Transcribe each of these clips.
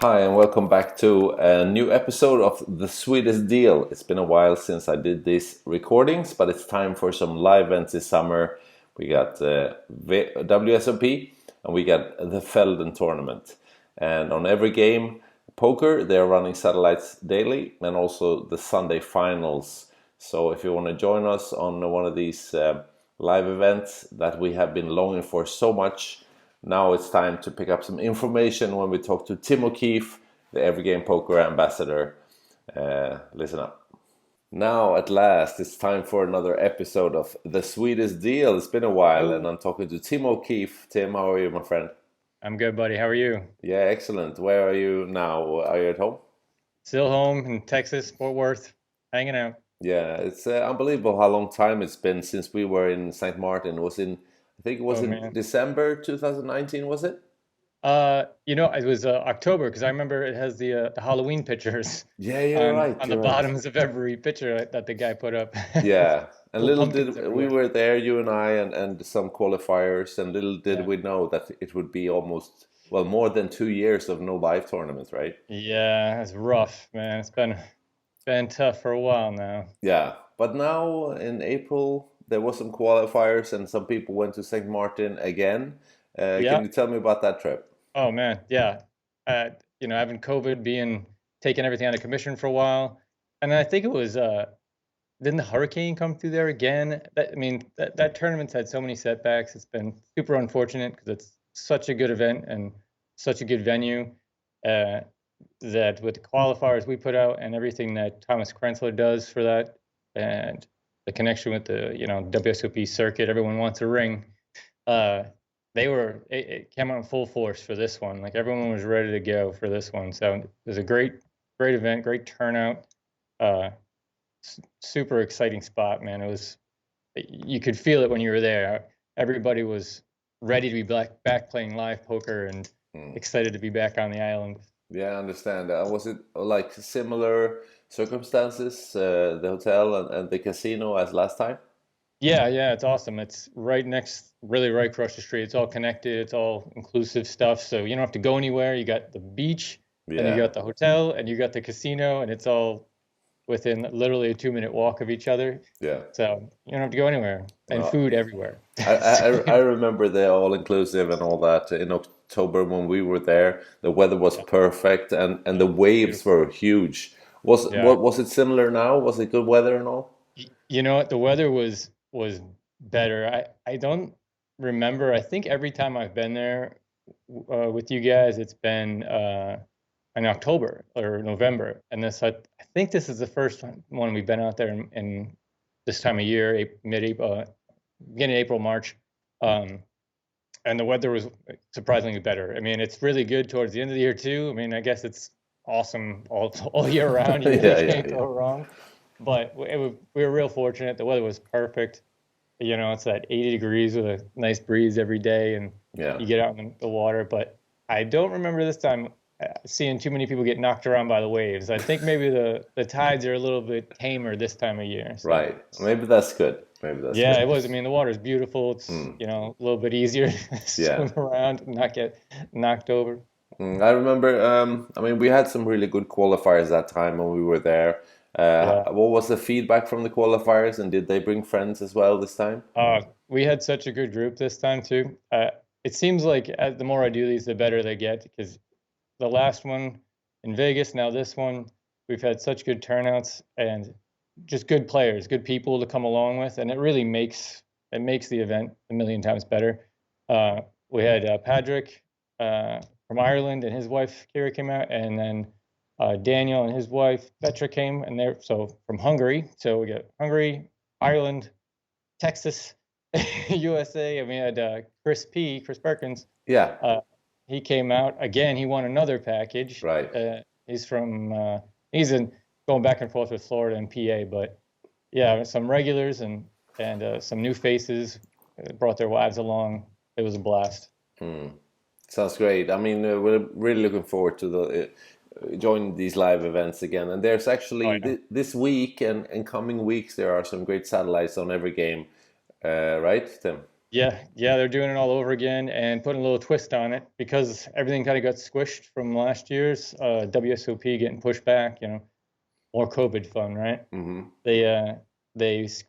Hi, and welcome back to a new episode of the Swedest Deal. It's been a while since I did these recordings, but it's time for some live events this summer. We got WSOP and we got the Velden tournament. And on Everygame Poker, they're running satellites daily and also the Sunday finals. So if you want to join us on one of these live events that we have been longing for so much, now it's time to pick up some information when we talk to Tim O'Keefe, the Everygame Poker ambassador. Listen up. Now, at last, it's time for another episode of The Swedest Deal. It's been a while, and I'm talking to Tim O'Keefe. Tim, how are you, my friend? I'm good, buddy. How are you? Yeah, excellent. Where are you now? Are you at home? Still home in Texas, Fort Worth, hanging out. Yeah, it's unbelievable how long time it's been since we were in St. Maarten. I think it was Oh in man. December 2019, was it? It was October because I remember it has the Halloween pictures Yeah, you're on right. the You're right. bottoms of every picture that the guy put up. Yeah, and Little little pumpkins did we everywhere. were there, you and I, and some qualifiers, and little did Yeah. we know that it would be almost, well, more than 2 years of no live tournaments, right? Yeah, it's rough, man. It's been tough for a while now. Yeah, but now in April there was some qualifiers, and some people went to St. Martin again. Can Yeah. you tell me about that trip? Oh man. Yeah. Having COVID taking everything out of commission for a while. And I think it was didn't the hurricane come through there again? That tournament's had so many setbacks. It's been super unfortunate because it's such a good event and such a good venue. Uh, that with the qualifiers we put out and everything that Thomas Krensler does for that, and the connection with the WSOP circuit, everyone wants a ring. Uh, it came out in full force for this one. Like everyone was ready to go for this one. So it was a great event, great turnout. Uh, Super exciting spot, man. It was You could feel it when you were there. Everybody was ready to be back playing live poker and Hmm. excited to be back on the island. Yeah, I understand. Was it like similar circumstances, the hotel and the casino as last time? Yeah, yeah, it's awesome. It's really right across the street. It's all connected. It's all inclusive stuff. So you don't have to go anywhere. You got the beach, and you Yeah, got the hotel, and you got the casino, and it's all within literally a 2-minute walk of each other. yeah. So you don't have to go anywhere, and No, food everywhere. I, I So, I remember the all inclusive and all that in October when we were there. The weather was yeah, perfect and the oh, waves beautiful. were huge. Was it similar now? Was it good weather and all? You know what? The weather was better. I don't remember. I think every time I've been there with you guys, it's been in October or November, and I think this is the first one we've been out there in this time of year, mid-April, beginning of April, March, um, and the weather was surprisingly better. I mean, it's really good towards the end of the year too. I mean, I guess it's awesome all year round. You really Yeah, yeah, can't yeah. go wrong. But we were real fortunate. The weather was perfect. It's at 80 degrees with a nice breeze every day, and Yeah. you get out in the water. But I don't remember this time seeing too many people get knocked around by the waves. I think maybe the tides are a little bit tamer this time of year. So Right. Maybe that's good. Maybe that's yeah, good. it was. I mean, the water is beautiful. It's Mm, a little bit easier to yeah. swim around and not get knocked over. I remember, I mean, we had some really good qualifiers that time when we were there. Yeah. What was the feedback from the qualifiers, and did they bring friends as well this time? We had such a good group this time too. It seems like the more I do these, the better they get because the last one in Vegas, now this one, we've had such good turnouts and just good players, good people to come along with, and it makes the event a million times better. We had Patrick from Ireland and his wife Kira came out, and then Daniel and his wife Petra came, and they're so from Hungary. So we got Hungary, Ireland, Texas, USA. I mean, I had Chris Perkins. Yeah. Uh, he came out again. He won another package. Right. He's from he's in going back and forth with Florida and PA, but yeah, some regulars and some new faces brought their wives along. It was a blast. Sounds great. I mean, we're really looking forward to the join these live events again. And there's Oh actually yeah. this week and coming weeks there are some great satellites on every game, right, Tim? Yeah, yeah, they're doing it all over again and putting a little twist on it because everything kind of got squished from last year's WSOP getting pushed back. More COVID fun, right? Hmm. They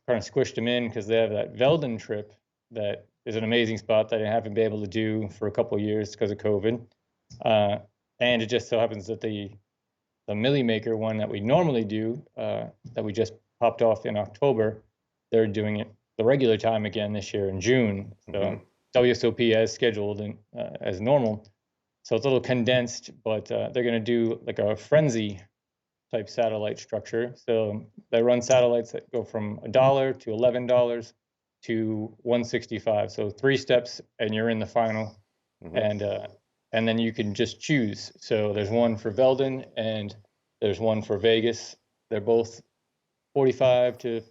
kind of squished them in because they have that Velden trip that is an amazing spot that I haven't been able to do for a couple of years because of COVID. Uh, and it just so happens that the Millie Maker one that we normally do, that we just popped off in October, they're doing it the regular time again this year in June. Hmm. So WSOP as scheduled and as normal. So it's a little condensed, but they're going to do like a frenzy type satellite structure. So they run satellites that go from $1 to $11 to 165. So 3 steps, and you're in the final. Hmm. And and then you can just choose. So there's one for Velden and there's one for Vegas. They're both 45 to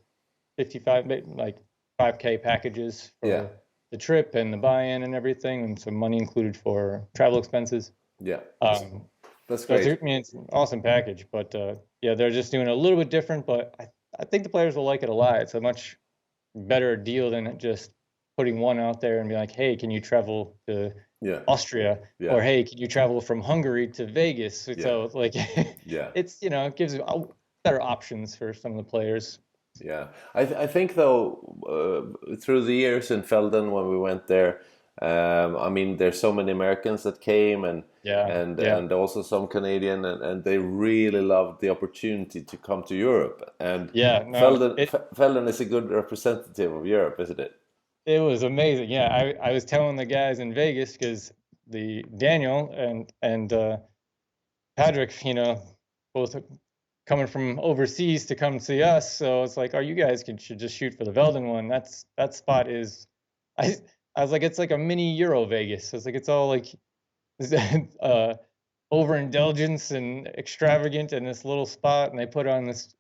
55, like 5K packages Yeah. for the trip and the buy-in and everything, and some money included for travel expenses. Yeah. Um, That's so great. it's an awesome package, but yeah, they're just doing it a little bit different, but I think the players will like it a lot. It's a much better deal than just putting one out there and be like, hey, can you travel to Yeah. Austria? Yeah. Or hey, can you travel from Hungary to Vegas? Yeah. So like Yeah. it gives better options for some of the players. Yeah, I think though, through the years in Felden when we went there, I mean, there's so many Americans that came, and Yeah, and yeah, and also some Canadian, and they really loved the opportunity to come to Europe. And yeah. No, Felden is a good representative of Europe, isn't it? it was amazing. Yeah, I was telling the guys in Vegas because the Daniel and Patrick, both coming from overseas to come see us. So it's like, oh, you guys should just shoot for the Velden one. That spot is, I I was like, it's like a mini Euro Vegas. It's like it's all like uh, overindulgence and extravagant in this little spot, and they put on this.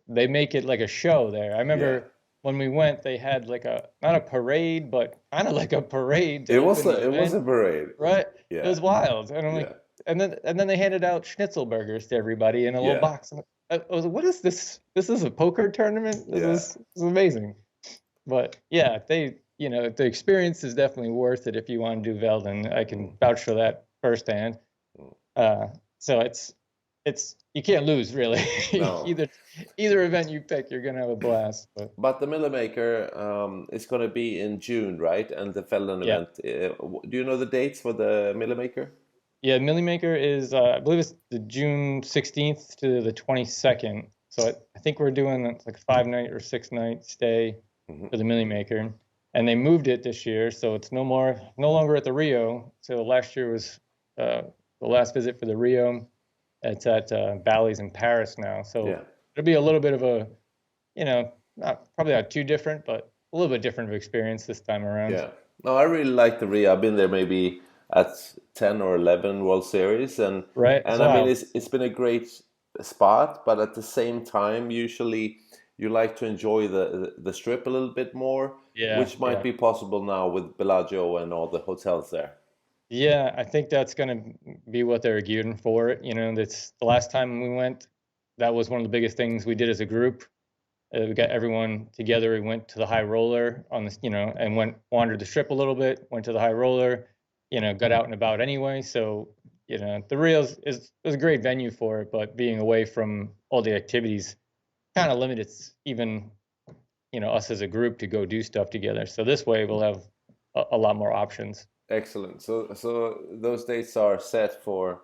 They make it like a show there. I Yeah, remember when we went, they had like a not a parade, but kind of like a parade to it was open the it was event. a parade. Right? It Yeah, was wild. And I'm like, yeah, and then they handed out schnitzel burgers to everybody in a little yeah, box. And I was like, what is this? This is a poker tournament? yeah. This is amazing. But yeah, the experience is definitely worth it if you want to do Velden. I can Mm, vouch for that firsthand. mm. So it's you can't lose really. No. Either event you pick, you're gonna have a blast. But But the Milli Maker is going to be in June, right? And the Felden yeah. event. Do you know the dates for the Milli Maker? Yeah, Millie Maker is I believe it's the June 16th to the 22nd. So I think we're doing like 5 night or 6 night stay Hmm. for the Millie Maker. And they moved it this year, so it's no longer at the Rio. So last year was the last visit for the Rio. It's at Bally's in Paris now. Yeah, So it'll be a little bit of a, not probably not too different, but a little bit different of experience this time around. yeah. No, I really like the Rio. I've been there maybe at 10 or 11 World Series, and Right? It's and I mean wild. it's been a great spot, but at the same time, usually you like to enjoy the strip a little bit more, Yeah, which might yeah. be possible now with Bellagio and all the hotels there. Yeah, I think that's going to be what they're gearing for. That's the last time we went. That was one of the biggest things we did as a group. We got everyone together. We went to the high roller on this, and wandered the strip a little bit. Went to the high roller, got out and about anyway. So, the Rio is a great venue for it, but being away from all the activities kind of limits even us as a group to go do stuff together. So this way we'll have a lot more options. Excellent. So those dates are set for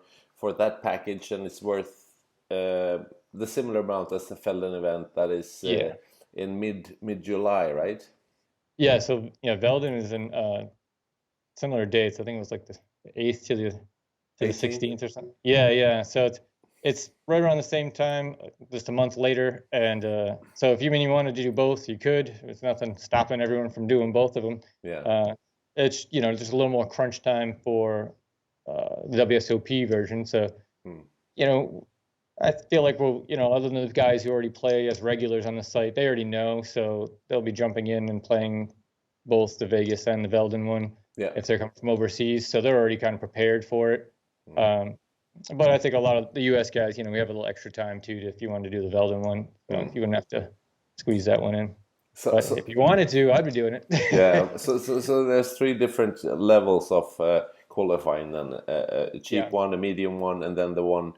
that package, and it's worth the similar amount as the Felden event that is Yeah. in mid July, right? Yeah, so Velden is in similar dates. I think it was like the 8th to the 18th. 16th or something. Yeah, yeah. So it's right around the same time, just a month later. And so if you wanted to do both, you could. There's nothing stopping everyone from doing both of them. Yeah. It's just a little more crunch time for the WSOP version. So Hmm. you know, I feel like other than the guys who already play as regulars on the site, they already know, so they'll be jumping in and playing both the Vegas and the Velden one Yeah. if they're coming from overseas, so they're already kind of prepared for it. Hmm. But I think a lot of the U.S. guys, we have a little extra time too, if you want to do the Velden one, so Hmm. you wouldn't have to squeeze that one in. So, But if so you wanted to, I'd be doing it. yeah, so there's three different levels of qualifying. Then a cheap Yeah. one, a medium one, and then the one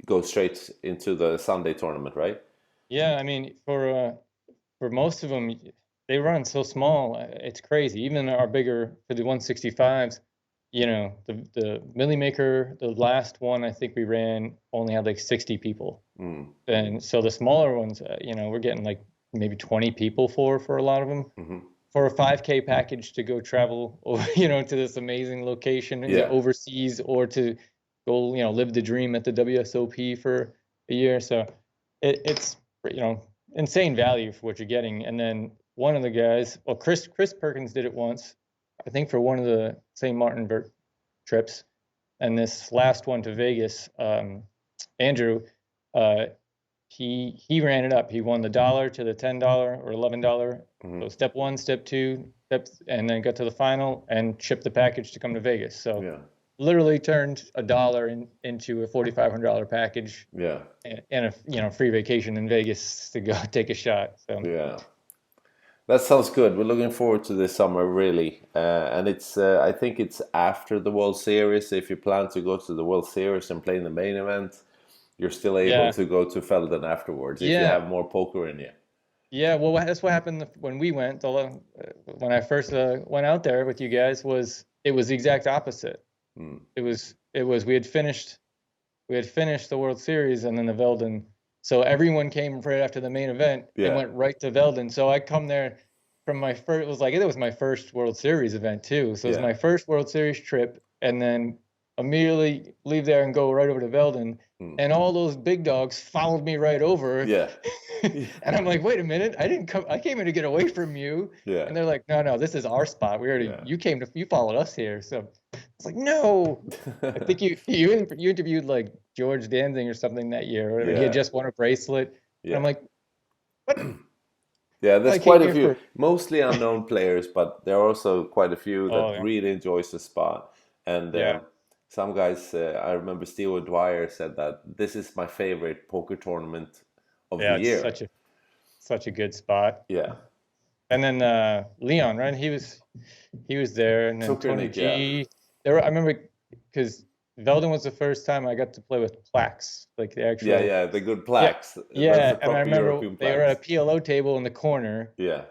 goes straight into the Sunday tournament, right? Yeah, I mean, for most of them, they run so small, it's crazy. Even our bigger for the 165s, the Milli Maker, the last one I think we ran only had like 60 people, and so the smaller ones, we're getting like maybe 20 people for a lot of them. For a 5K package to go travel, to this amazing location, Yeah. overseas, or to go, live the dream at the WSOP for a year. So it's, insane value for what you're getting. And then one of the guys, well, Chris Perkins did it once, I think for one of the St Maarten trips, and this last one to Vegas, Andrew, uh, he ran it up. He won the dollar to the $10 or $11. So step one, step two, and then got to the final and shipped the package to come to Vegas. So Yeah. literally turned a dollar into a $4,500 package. Yeah. And a free vacation in Vegas to go take a shot. So Yeah. That sounds good. We're looking forward to this summer, really. And it's I think it's after the World Series. If you plan to go to the World Series and play in the main event, you're still able yeah, to go to Velden afterwards if you yeah, have more poker in you. yeah. Well, that's what happened when we went. When I first went out there with you guys, it was the exact opposite. It was we had finished the World Series and then the Velden. So everyone came right after the main event and Yeah. went right to Velden. So I come there from my first. It was my first World Series event too. So it was Yeah. my first World Series trip, and then immediately leave there and go right over to Velden. And all those big dogs followed me right over. Yeah. And I'm like, wait a minute, I didn't come. I came here to get away from you. Yeah. And they're like, no, this is our spot. Yeah. You followed us here. So it's like, no. I think you interviewed like George Danzing or something that year, or whatever. He had Yeah. just won a bracelet. And I'm Yeah. like, what? Yeah, there's I came quite a here few, for. mostly unknown players, but there are also quite a few Oh that yeah, really enjoys the spot. And yeah, some guys, I remember Steve O'Dwyer said that this is my favorite poker tournament of the yeah. It's year. such a good spot. Yeah, And then Leon, right? He was there, and then Tony Zuckernick, yeah. G. I remember because Velden was the first time I got to play with plaques, like the Yeah, actual. yeah, the good Yeah, plaques. That's yeah. the And I proper remember European they were at a plaques. PLO table in the corner, Yeah,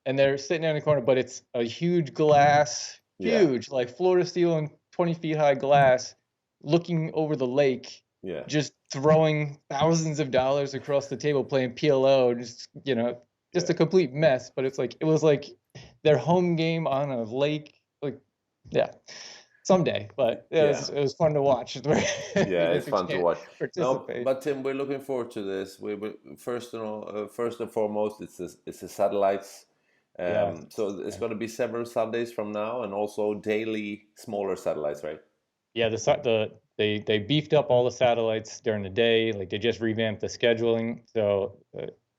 and they're sitting in the corner, but it's a huge glass, yeah, huge, like floor to ceiling, 20 feet high glass, looking over the lake, yeah, just throwing thousands of dollars across the table, playing PLO, just yeah, a complete mess. But it was like their home game on a lake, like, yeah, someday. But yeah. it was fun to watch. Yeah, Even it's if you fun to can't watch. No, participate. but Tim, we're looking forward to this. We will first and foremost, it's the satellites. Yeah. So it's going to be several Sundays from now, and also daily smaller satellites, right? Yeah, they beefed up all the satellites during the day. Like they just revamped the scheduling, so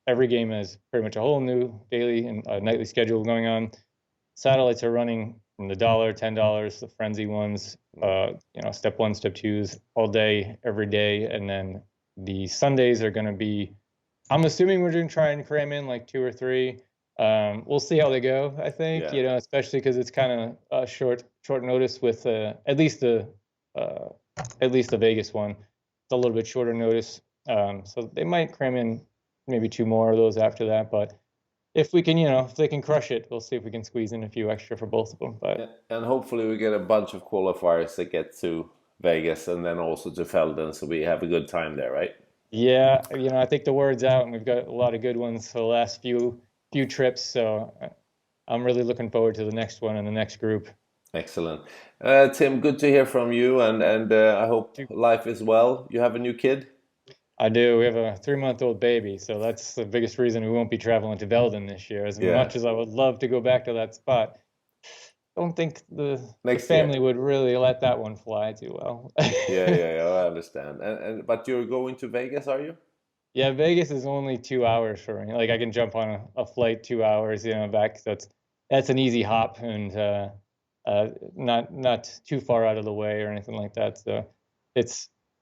Everygame has pretty much a whole new daily and nightly schedule going on. Satellites are running from the dollar, $10, the frenzy ones, step one, step twos, all day, every day, and then the Sundays are going to be. I'm assuming we're going to try and cram in like two or three. We'll see how they go. I think, Yeah, especially because it's kind of short notice with uh, at least the Vegas one. It's a little bit shorter notice, so they might cram in maybe two more of those after that. But if we can, if they can crush it, we'll see if we can squeeze in a few extra for both of them. yeah. But And hopefully we get a bunch of qualifiers that get to Vegas and then also to Felden, so we have a good time there, right? yeah, I think the word's out, and we've got a lot of good ones for the last few trips. So I'm really looking forward to the next one and the next group. Excellent. Tim, good to hear from you, and I hope life is well. You have a new kid? I do. We have a 3-month-old baby, so that's the biggest reason we won't be traveling to Velden this year. As Yeah, much as I would love to go back to that spot, don't think the next year. family would really let that one fly too well. Yeah, yeah, yeah, I understand. And but you're going to Vegas, are you? Yeah, Vegas is only 2 hours for me. Like I can jump on a flight 2 hours, back. So that's an easy hop and not too far out of the way or anything like that. So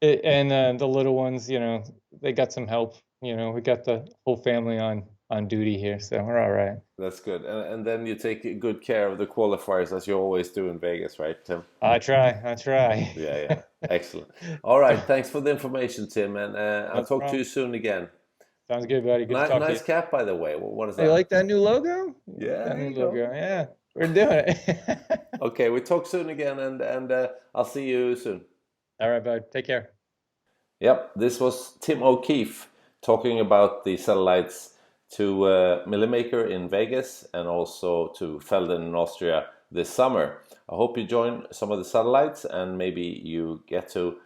and the little ones, they got some help. We got the whole family on on duty here, so we're all right. That's good. And then you take good care of the qualifiers as you always do in Vegas, right, Tim? I try. I try. Yeah, yeah. Excellent. All right. Thanks for the information, Tim. And I'll No talk to you problem. soon again. Sounds good, buddy. Good to talk to you. Nice cap, by the way. What is Hey, you that? like that new logo? Yeah, That there new you go. logo. Yeah, we're doing it. Okay, we talk soon again, and I'll see you soon. All right, bud. Take care. Yep, this was Tim O'Keefe talking about the satellites to Milli Maker in Vegas and also to Velden in Austria this summer. I hope you join some of the satellites and maybe you get to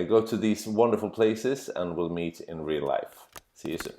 go to these wonderful places and we'll meet in real life. See you soon.